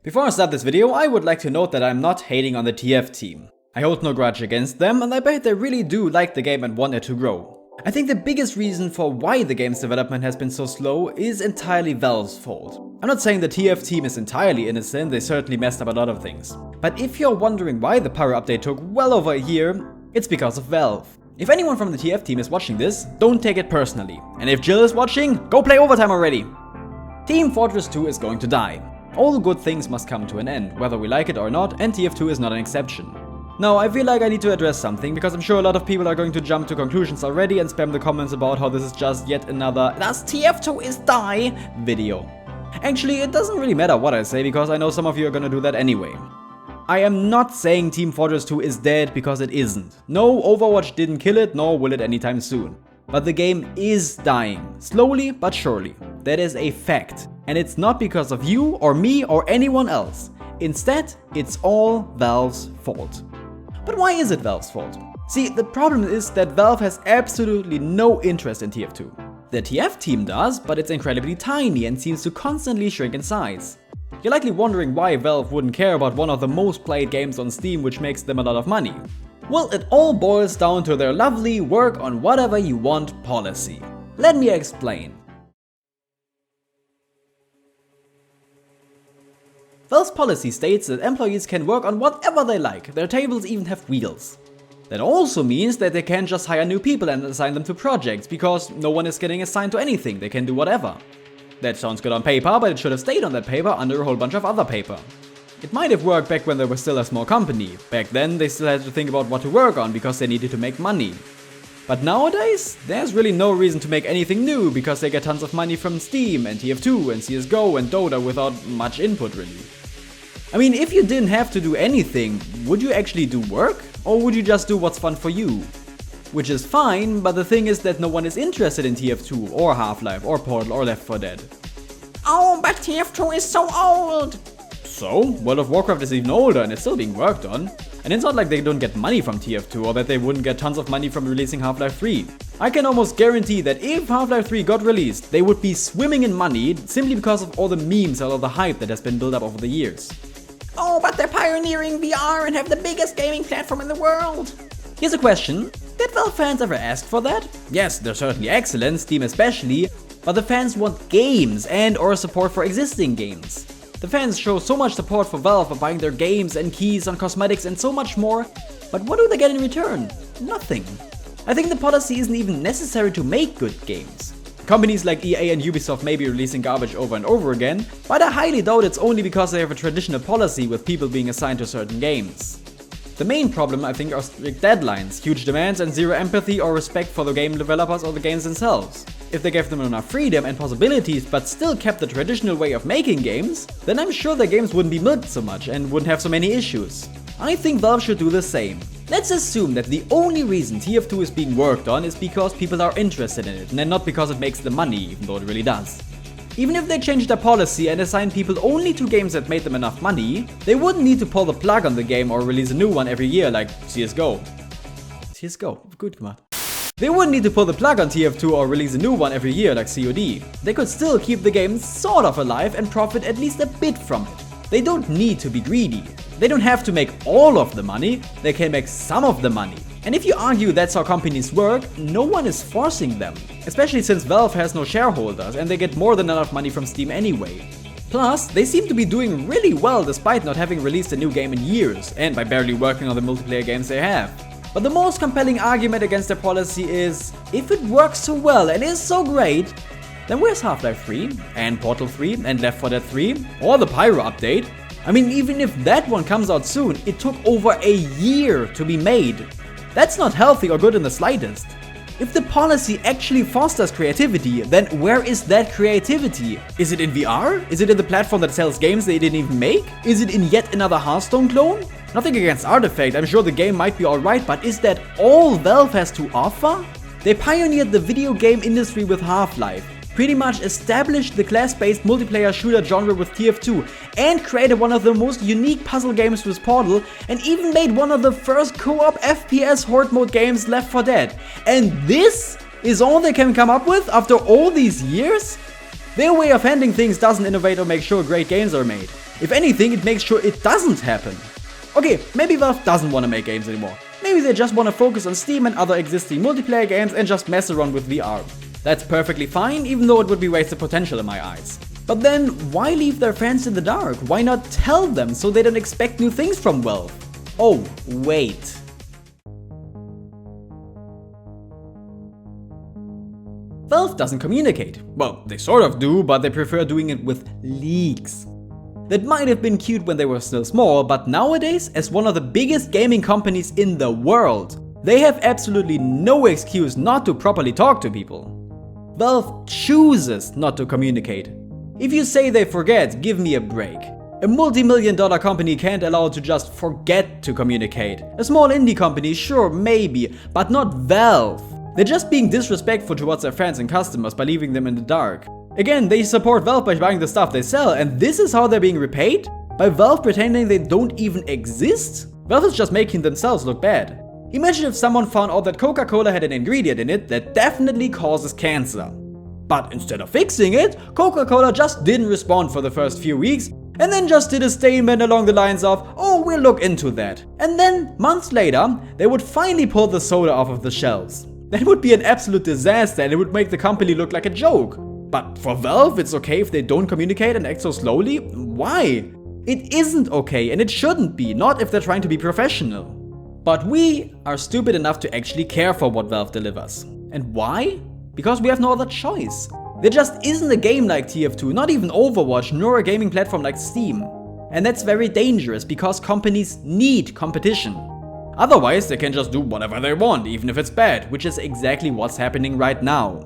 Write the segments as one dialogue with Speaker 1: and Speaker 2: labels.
Speaker 1: Before I start this video, I would like to note that I'm not hating on the TF team. I hold no grudge against them, and I bet they really do like the game and want it to grow. I think the biggest reason for why the game's development has been so slow is entirely Valve's fault. I'm not saying the TF team is entirely innocent, they certainly messed up a lot of things. But if you're wondering why the Pyro update took well over a year, it's because of Valve. If anyone from the TF team is watching this, don't take it personally. And if Jill is watching, go play Overtime already! Team Fortress 2 is going to die. All good things must come to an end, whether we like it or not, and TF2 is not an exception. Now, I feel like I need to address something, because I'm sure a lot of people are going to jump to conclusions already and spam the comments about how this is just yet another "Does TF2 is die?" video. Actually, it doesn't really matter what I say, because I know some of you are gonna do that anyway. I am not saying Team Fortress 2 is dead, because it isn't. No, Overwatch didn't kill it, nor will it anytime soon. But the game is dying, slowly but surely. That is a fact. And it's not because of you or me or anyone else. Instead, it's all Valve's fault. But why is it Valve's fault? See, the problem is that Valve has absolutely no interest in TF2. The TF team does, but it's incredibly tiny and seems to constantly shrink in size. You're likely wondering why Valve wouldn't care about one of the most played games on Steam, which makes them a lot of money. Well, it all boils down to their lovely work on whatever you want policy. Let me explain. Valve's policy states that employees can work on whatever they like, their tables even have wheels. That also means that they can't just hire new people and assign them to projects, because no one is getting assigned to anything, they can do whatever. That sounds good on paper, but it should have stayed on that paper under a whole bunch of other paper. It might have worked back when they were still a small company. Back then they still had to think about what to work on because they needed to make money. But nowadays, there's really no reason to make anything new because they get tons of money from Steam and TF2 and CSGO and Dota without much input really. I mean, if you didn't have to do anything, would you actually do work? Or would you just do what's fun for you? Which is fine, but the thing is that no one is interested in TF2 or Half-Life or Portal or Left 4 Dead.
Speaker 2: Oh, but TF2 is so old!
Speaker 1: So, World of Warcraft is even older and it's still being worked on. And it's not like they don't get money from TF2 or that they wouldn't get tons of money from releasing Half-Life 3. I can almost guarantee that if Half-Life 3 got released, they would be swimming in money simply because of all the memes and all the hype that has been built up over the years.
Speaker 2: Oh, but they're pioneering VR and have the biggest gaming platform in the world.
Speaker 1: Here's a question. Did Valve fans ever ask for that? Yes, they're certainly excellent, Steam especially, but the fans want games and or support for existing games. The fans show so much support for Valve by buying their games and keys and cosmetics and so much more, but what do they get in return? Nothing. I think the policy isn't even necessary to make good games. Companies like EA and Ubisoft may be releasing garbage over and over again, but I highly doubt it's only because they have a traditional policy with people being assigned to certain games. The main problem, I think, are strict deadlines, huge demands and zero empathy or respect for the game developers or the games themselves. If they gave them enough freedom and possibilities but still kept the traditional way of making games, then I'm sure their games wouldn't be milked so much and wouldn't have so many issues. I think Valve should do the same. Let's assume that the only reason TF2 is being worked on is because people are interested in it and not because it makes them money, even though it really does. Even if they changed their policy and assigned people only to games that made them enough money, they wouldn't need to pull the plug on the game or release a new one every year like CSGO. CSGO, good gemacht. They wouldn't need to pull the plug on TF2 or release a new one every year like COD. They could still keep the game sort of alive and profit at least a bit from it. They don't need to be greedy. They don't have to make all of the money, they can make some of the money. And if you argue that's how companies work, no one is forcing them. Especially since Valve has no shareholders and they get more than enough money from Steam anyway. Plus, they seem to be doing really well despite not having released a new game in years, and by barely working on the multiplayer games they have. But the most compelling argument against their policy is, if it works so well and is so great, then where's Half-Life 3, and Portal 3, and Left 4 Dead 3, or the Pyro update? I mean, even if that one comes out soon, it took over a year to be made. That's not healthy or good in the slightest. If the policy actually fosters creativity, then where is that creativity? Is it in VR? Is it in the platform that sells games they didn't even make? Is it in yet another Hearthstone clone? Nothing against Artifact, I'm sure the game might be alright, but is that all Valve has to offer? They pioneered the video game industry with Half-Life, pretty much established the class-based multiplayer shooter genre with TF2 and created one of the most unique puzzle games with Portal and even made one of the first co-op FPS horde mode games, Left 4 Dead. And this is all they can come up with after all these years? Their way of handling things doesn't innovate or make sure great games are made. If anything, it makes sure it doesn't happen. Okay, maybe Valve doesn't want to make games anymore. Maybe they just want to focus on Steam and other existing multiplayer games and just mess around with VR. That's perfectly fine, even though it would be wasted potential in my eyes. But then, why leave their fans in the dark? Why not tell them so they don't expect new things from Valve? Oh, wait. Valve doesn't communicate. Well, they sort of do, but they prefer doing it with leaks. That might have been cute when they were still small, but nowadays, as one of the biggest gaming companies in the world, they have absolutely no excuse not to properly talk to people. Valve chooses not to communicate. If you say they forget, give me a break. A multi-million-dollar company can't allow to just forget to communicate. A small indie company, sure, maybe, but not Valve. They're just being disrespectful towards their fans and customers by leaving them in the dark. Again, they support Valve by buying the stuff they sell, and this is how they're being repaid? By Valve pretending they don't even exist? Valve is just making themselves look bad. Imagine if someone found out that Coca-Cola had an ingredient in it that definitely causes cancer. But instead of fixing it, Coca-Cola just didn't respond for the first few weeks, and then just did a statement along the lines of, oh, we'll look into that. And then, months later, they would finally pull the soda off of the shelves. That would be an absolute disaster and it would make the company look like a joke. But for Valve, it's okay if they don't communicate and act so slowly? Why? It isn't okay and it shouldn't be, not if they're trying to be professional. But we are stupid enough to actually care for what Valve delivers. And why? Because we have no other choice. There just isn't a game like TF2, not even Overwatch, nor a gaming platform like Steam. And that's very dangerous because companies need competition. Otherwise, they can just do whatever they want, even if it's bad, which is exactly what's happening right now.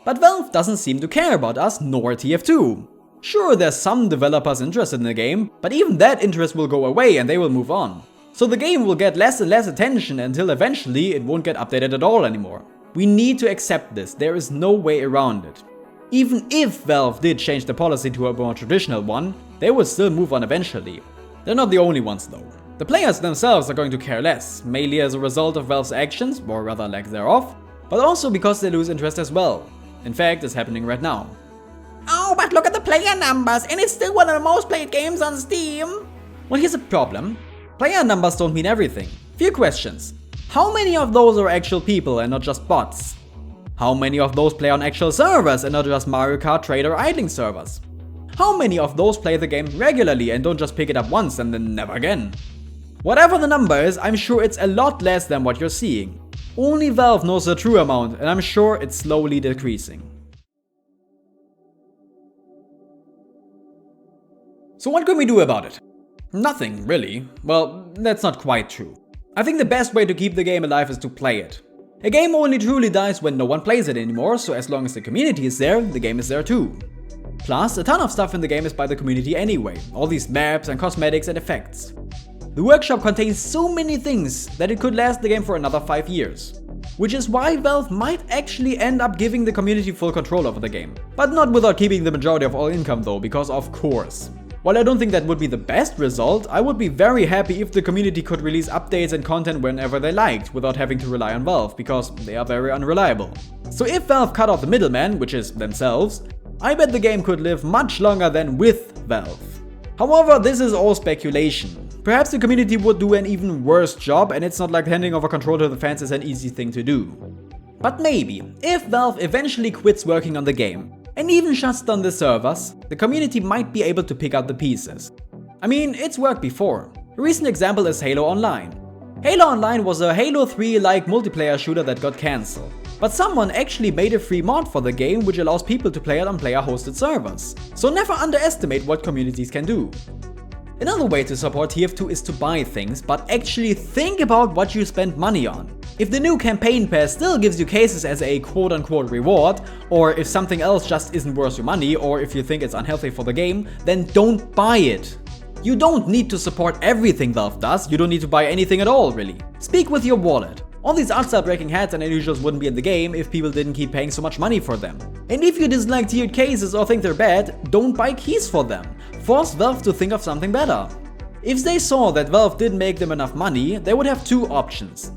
Speaker 1: But Valve doesn't seem to care about us, nor TF2. Sure, there's some developers interested in the game, but even that interest will go away and they will move on. So the game will get less and less attention until eventually it won't get updated at all anymore. We need to accept this, there is no way around it. Even if Valve did change the policy to a more traditional one, they will still move on eventually. They're not the only ones though. The players themselves are going to care less, mainly as a result of Valve's actions, or rather lack thereof, but also because they lose interest as well. In fact, it's happening right now.
Speaker 2: Oh, but look at the player numbers, and it's still one of the most played games on Steam.
Speaker 1: Well, here's a problem. Player numbers don't mean everything. Few questions. How many of those are actual people and not just bots? How many of those play on actual servers and not just Mario Kart trade or idling servers? How many of those play the game regularly and don't just pick it up once and then never again? Whatever the number is, I'm sure it's a lot less than what you're seeing. Only Valve knows the true amount, and I'm sure it's slowly decreasing. So what can we do about it? Nothing, really. Well, that's not quite true. I think the best way to keep the game alive is to play it. A game only truly dies when no one plays it anymore, so as long as the community is there, the game is there too. Plus, a ton of stuff in the game is by the community anyway, all these maps and cosmetics and effects. The workshop contains so many things that it could last the game for another 5 years. Which is why Valve might actually end up giving the community full control over the game. But not without keeping the majority of all income though, because of course. While I don't think that would be the best result, I would be very happy if the community could release updates and content whenever they liked, without having to rely on Valve, because they are very unreliable. So if Valve cut off the middleman, which is themselves, I bet the game could live much longer than with Valve. However, this is all speculation. Perhaps the community would do an even worse job, and it's not like handing over control to the fans is an easy thing to do. But maybe, if Valve eventually quits working on the game, and even shuts down the servers, the community might be able to pick up the pieces. I mean, it's worked before. A recent example is Halo Online. Halo Online was a Halo 3-like multiplayer shooter that got cancelled. But someone actually made a free mod for the game which allows people to play it on player-hosted servers. So never underestimate what communities can do. Another way to support TF2 is to buy things, but actually think about what you spend money on. If the new campaign pass still gives you cases as a quote-unquote reward, or if something else just isn't worth your money, or if you think it's unhealthy for the game, then don't buy it. You don't need to support everything Valve does, you don't need to buy anything at all, really. Speak with your wallet. All these art style breaking heads and unusuals wouldn't be in the game if people didn't keep paying so much money for them. And if you dislike tiered cases or think they're bad, don't buy keys for them. Force Valve to think of something better. If they saw that Valve didn't make them enough money, they would have two options.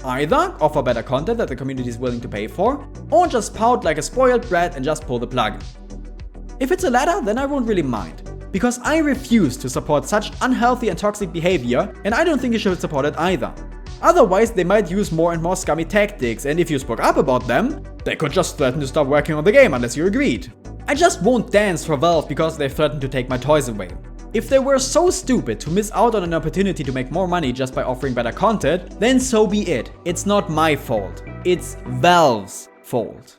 Speaker 1: Either offer better content that the community is willing to pay for, or just pout like a spoiled brat and just pull the plug. If it's the latter, then I won't really mind. Because I refuse to support such unhealthy and toxic behavior, and I don't think you should support it either. Otherwise, they might use more and more scummy tactics, and if you spoke up about them, they could just threaten to stop working on the game unless you agreed. I just won't dance for Valve because they threatened to take my toys away. If they were so stupid to miss out on an opportunity to make more money just by offering better content, then so be it. It's not my fault. It's Valve's fault.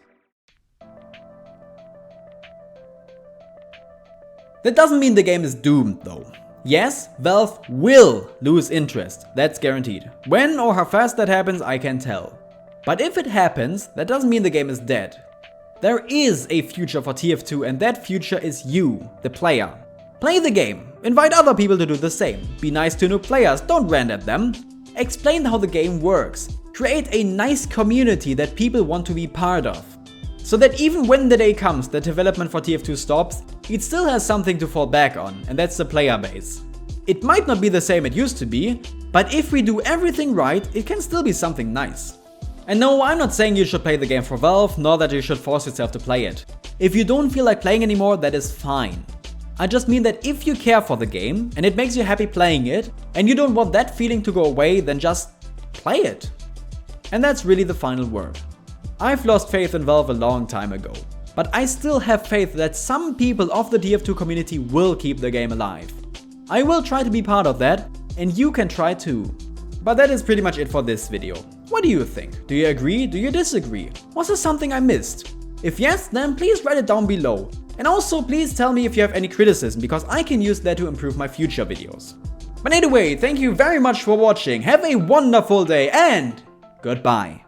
Speaker 1: That doesn't mean the game is doomed though. Yes, Valve will lose interest, that's guaranteed. When or how fast that happens, I can't tell. But if it happens, that doesn't mean the game is dead. There is a future for TF2 and that future is you, the player. Play the game, invite other people to do the same, be nice to new players, don't rant at them. Explain how the game works, create a nice community that people want to be part of. So that even when the day comes that development for TF2 stops, it still has something to fall back on, and that's the player base. It might not be the same it used to be, but if we do everything right, it can still be something nice. And no, I'm not saying you should play the game for Valve, nor that you should force yourself to play it. If you don't feel like playing anymore, that is fine. I just mean that if you care for the game, and it makes you happy playing it, and you don't want that feeling to go away, then just play it. And that's really the final word. I've lost faith in Valve a long time ago, but I still have faith that some people of the TF2 community will keep the game alive. I will try to be part of that, and you can try too. But that is pretty much it for this video. What do you think? Do you agree? Do you disagree? Was there something I missed? If yes, then please write it down below. And also please tell me if you have any criticism, because I can use that to improve my future videos. But anyway, thank you very much for watching, have a wonderful day and goodbye.